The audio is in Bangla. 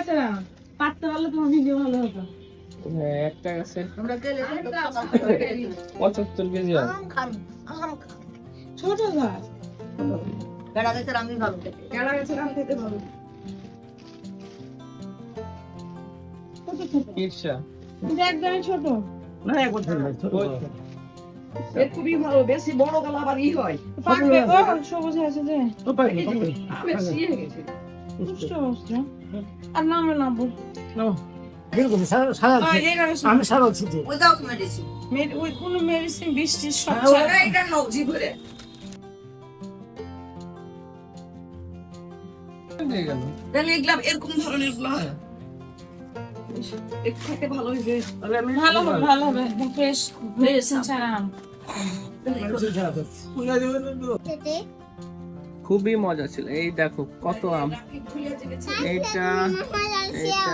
গাছে না পাততে পারলে তোমার ভিডিও ভালো হতো। হ্যাঁ, একটা গাছে আমরা গেলে 75 কেজি হয়। আম খান ছোট গাছ বেড়া গেছে আমি ভালো কেলা গাছের আম খেতে ভালো। কত ছোট ঈর্ষা। কিন্তু একদমই ছোট। না একবার ধরে ছোট এর খুবই ভালো, বেশি বড় গেলে আবার ই হয়। পাকবে গো, সবুজ আছে যে তো পাইনি আমের সিয়ে গেছে। পুষ্ট অবস্থা। আর নামে নামবো এরকম সারা আমি সারা ছিটে উইদাউট মেডিসিন ওই কোনো মেডিসিন বৃষ্টির সব হ্যাঁ, ছাড়া। এটা নাও জিভরে। হয়ে গেল। তাহলে এগুলা এরকম ধরনের গুলা একটু খেতে ভালো হইবে। ভালো হবে ভালো হবে ফ্রেশ মেডিসিন ছাড়া আম। খুবই মজা ছিল। এই দেখো কত আম। এইটা এইটা